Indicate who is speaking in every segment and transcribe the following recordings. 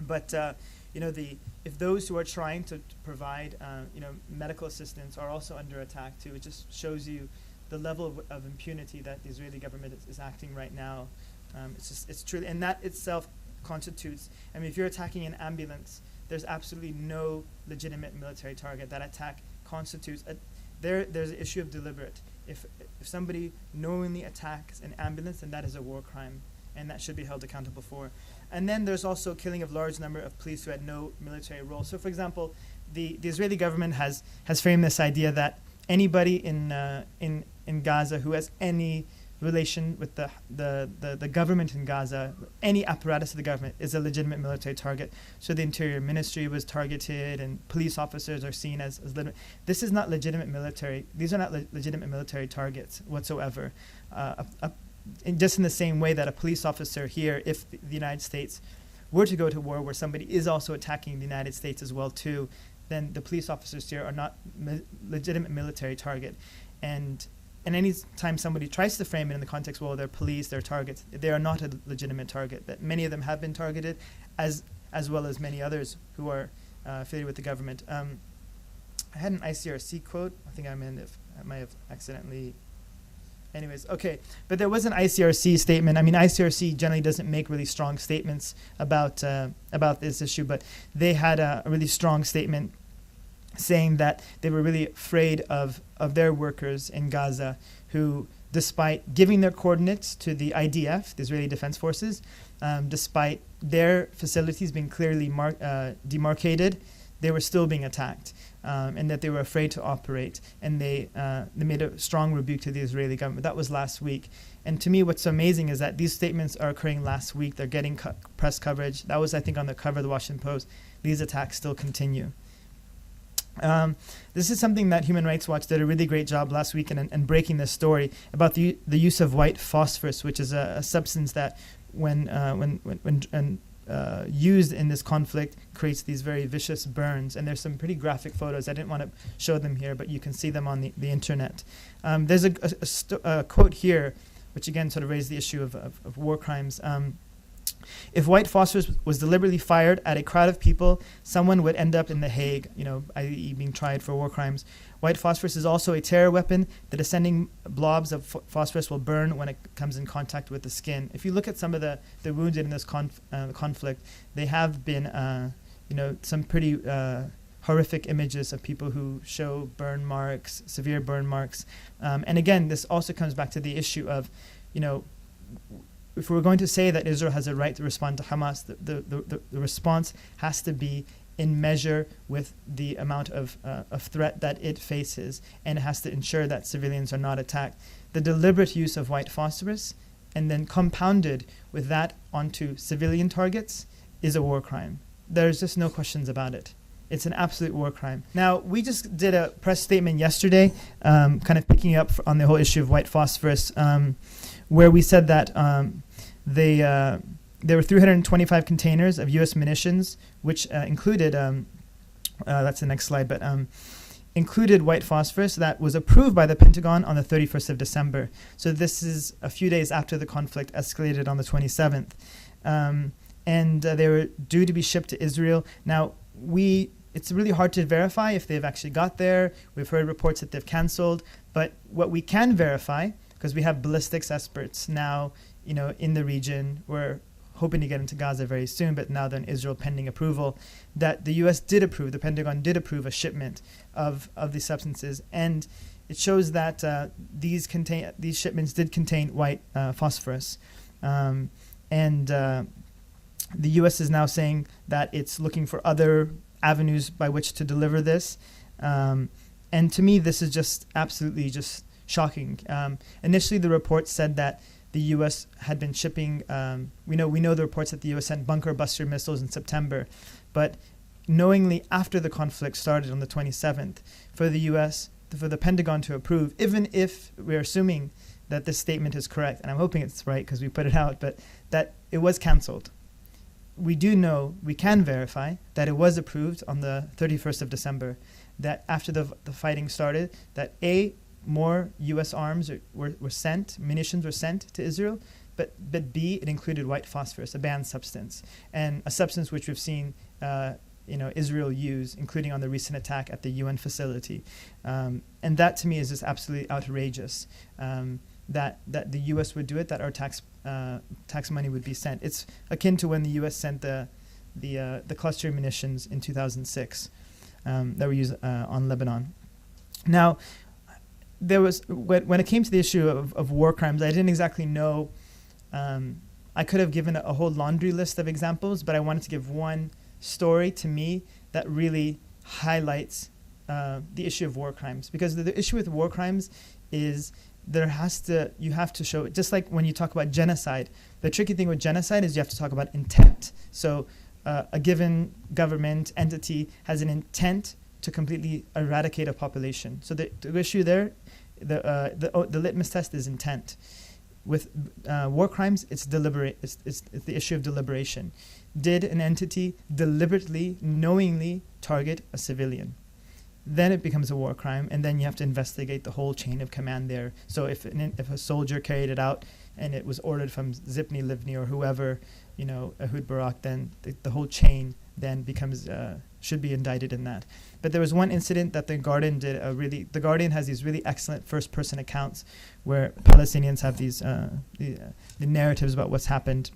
Speaker 1: But if those who are trying to provide medical assistance are also under attack too, it just shows you the level of impunity that the Israeli government is acting right now. It's truly, and that itself constitutes. I mean, if you're attacking an ambulance, there's absolutely no legitimate military target. That attack constitutes there's an issue of deliberate. If somebody knowingly attacks an ambulance, then that is a war crime, and that should be held accountable for. And then there's also killing of large number of police who had no military role. So, for example, the Israeli government has framed this idea that anybody in Gaza who has any relation with the government in Gaza, any apparatus of the government, is a legitimate military target. So the Interior Ministry was targeted, and police officers are seen as legitimate. This is not legitimate military. These are not legitimate military targets whatsoever. Just in the same way that a police officer here, if the United States were to go to war where somebody is also attacking the United States as well too, then the police officers here are not legitimate military target. And any time somebody tries to frame it in the context, well, they're police, they're targets, they are not a legitimate target. That many of them have been targeted, as well as many others who are affiliated with the government. I had an ICRC quote. I think I might have accidentally. Anyways, okay. But there was an ICRC statement. I mean, ICRC generally doesn't make really strong statements about this issue, but they had a really strong statement saying that they were really afraid of their workers in Gaza who, despite giving their coordinates to the IDF, the Israeli Defense Forces, despite their facilities being clearly demarcated, they were still being attacked, and that they were afraid to operate. And they made a strong rebuke to the Israeli government. That was last week. And to me, what's so amazing is that these statements are occurring last week. They're getting press coverage. That was, I think, on the cover of the Washington Post. These attacks still continue. This is something that Human Rights Watch did a really great job last week in breaking this story about the use of white phosphorus, which is a substance that when used in this conflict creates these very vicious burns. And there's some pretty graphic photos. I didn't want to show them here, but you can see them on the internet. There's a quote here, which again sort of raised the issue of war crimes. If white phosphorus was deliberately fired at a crowd of people, someone would end up in The Hague, i.e. being tried for war crimes. White phosphorus is also a terror weapon. The descending blobs of phosphorus will burn when it comes in contact with the skin. If you look at some of the wounded in this conflict, they have been, some pretty horrific images of people who show burn marks, severe burn marks. And again, this also comes back to the issue of, if we're going to say that Israel has a right to respond to Hamas, the response has to be in measure with the amount of threat that it faces, and it has to ensure that civilians are not attacked. The deliberate use of white phosphorus, and then compounded with that onto civilian targets, is a war crime. There's just no questions about it. It's an absolute war crime. Now, we just did a press statement yesterday, kind of picking up on the whole issue of white phosphorus, where we said that there were 325 containers of U.S. munitions, which included, that's the next slide, but included white phosphorus that was approved by the Pentagon on the 31st of December. So this is a few days after the conflict escalated on the 27th. And they were due to be shipped to Israel. Now, it's really hard to verify if they've actually got there. We've heard reports that they've canceled. But what we can verify, because we have ballistics experts now, in the region. We're hoping to get into Gaza very soon, but now they're in Israel pending approval, that the U.S. did approve, the Pentagon did approve a shipment of these substances. And it shows that these shipments did contain white phosphorus. And the U.S. is now saying that it's looking for other avenues by which to deliver this. And to me, this is just absolutely just shocking. Initially, the report said that the U.S. had been shipping, we know the reports that the U.S. sent bunker buster missiles in September, but knowingly after the conflict started on the 27th, for the U.S., for the Pentagon to approve, even if we're assuming that this statement is correct, and I'm hoping it's right because we put it out, but that it was canceled. We do know, we can verify that it was approved on the 31st of December, that after the fighting started, that more U.S. arms were sent, munitions were sent to Israel, but B, it included white phosphorus, a banned substance, and a substance which we've seen Israel use, including on the recent attack at the UN facility. And that to me is just absolutely outrageous, that the U.S. would do it, that our tax money would be sent. It's akin to when the U.S. sent the cluster munitions in 2006 that were used on Lebanon. Now, there was when it came to the issue of war crimes, I didn't exactly know. I could have given a whole laundry list of examples, but I wanted to give one story to me that really highlights the issue of war crimes. Because the issue with war crimes is you have to show, just like when you talk about genocide, the tricky thing with genocide is you have to talk about intent. So a given government entity has an intent to completely eradicate a population. So the issue there, the litmus test is intent. With war crimes, it's deliberate. It's the issue of deliberation. Did an entity deliberately, knowingly target a civilian? Then it becomes a war crime, and then you have to investigate the whole chain of command there. So if a soldier carried it out and it was ordered from Zipni, Livni, or whoever, Ehud Barak, then the whole chain then becomes should be indicted in that. But there was one incident that The Guardian did The Guardian has these really excellent first-person accounts where Palestinians have these the narratives about what's happened.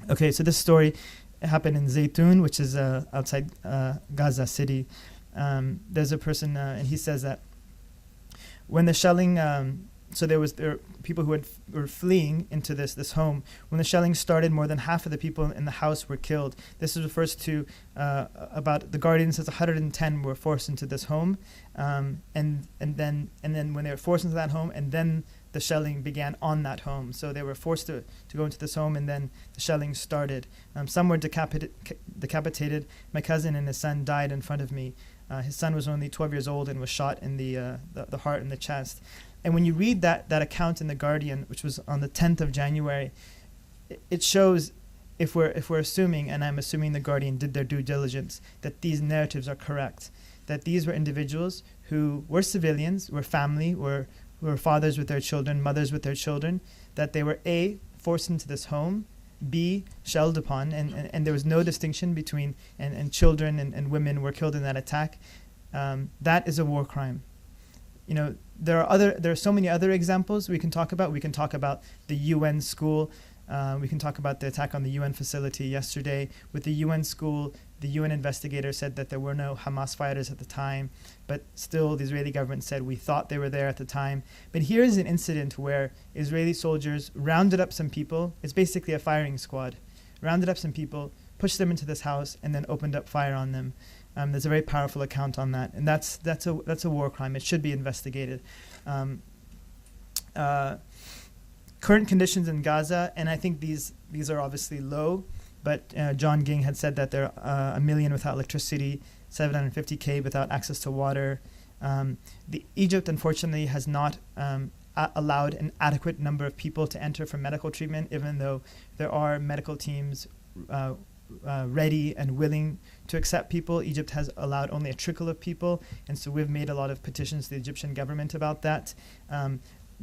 Speaker 1: Okay, so this story happened in Zaytun, which is outside Gaza City. There's a person, and he says that when the shelling, so there were people who were fleeing into this home. When the shelling started, more than half of the people in the house were killed. This refers to about, The Guardian says 110 were forced into this home, and then when they were forced into that home, and then the shelling began on that home. So they were forced to go into this home, and then the shelling started. Some were decapitated. My cousin and his son died in front of me. His son was only 12 years old and was shot in the heart and the chest. And when you read that account in The Guardian, which was on the 10th of January, it shows, if we're assuming, and I'm assuming The Guardian did their due diligence, that these narratives are correct, that these were individuals who were civilians, were family, were fathers with their children, mothers with their children, that they were A, forced into this home, B, shelled upon, and there was no distinction between, and children and women were killed in that attack. That is a war crime. There are so many other examples we can talk about. We can talk about the UN school. We can talk about the attack on the UN facility yesterday. With the UN school, the UN investigator said that there were no Hamas fighters at the time, but still the Israeli government said we thought they were there at the time. But here is an incident where Israeli soldiers rounded up some people. It's basically a firing squad. Rounded up some people, pushed them into this house, and then opened up fire on them. There's a very powerful account on that, and that's a war crime. It should be investigated. Current conditions in Gaza, and I think these are obviously low, but John Ging had said that there are 1 million without electricity, 750K without access to water. Egypt, unfortunately, has not allowed an adequate number of people to enter for medical treatment, even though there are medical teams ready and willing to accept people. Egypt has allowed only a trickle of people, and so we've made a lot of petitions to the Egyptian government about that.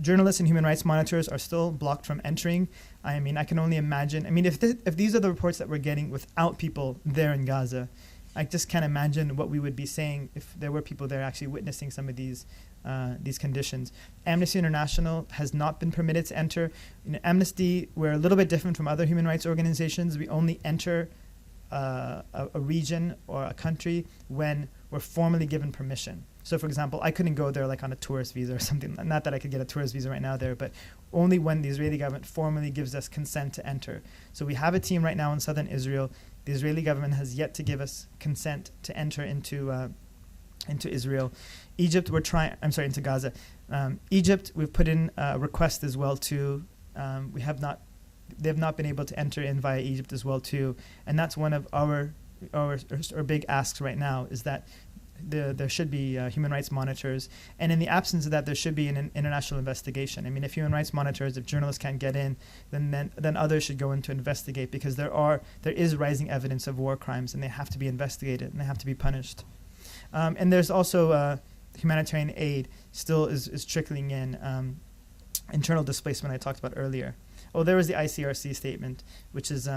Speaker 1: Journalists and human rights monitors are still blocked from entering. I mean, I can only imagine. I mean, if these are the reports that we're getting without people there in Gaza, I just can't imagine what we would be saying if there were people there actually witnessing some of these conditions. Amnesty International has not been permitted to enter. Amnesty, we're a little bit different from other human rights organizations. We only enter a region or a country when we're formally given permission. So, for example, I couldn't go there like on a tourist visa or something. Not that I could get a tourist visa right now there, but only when the Israeli government formally gives us consent to enter. So we have a team right now in southern Israel. The Israeli government has yet to give us consent to enter into Israel. Egypt, into Gaza. Egypt, we've put in a request as well too. They've not been able to enter in via Egypt as well too. And that's one of our big asks right now, is that there should be human rights monitors, and in the absence of that, there should be an international investigation. I mean, if human rights monitors, if journalists can't get in, then others should go in to investigate, because there is rising evidence of war crimes, and they have to be investigated and they have to be punished. And there's also humanitarian aid still is trickling in. Internal displacement I talked about earlier. there was the ICRC statement, which is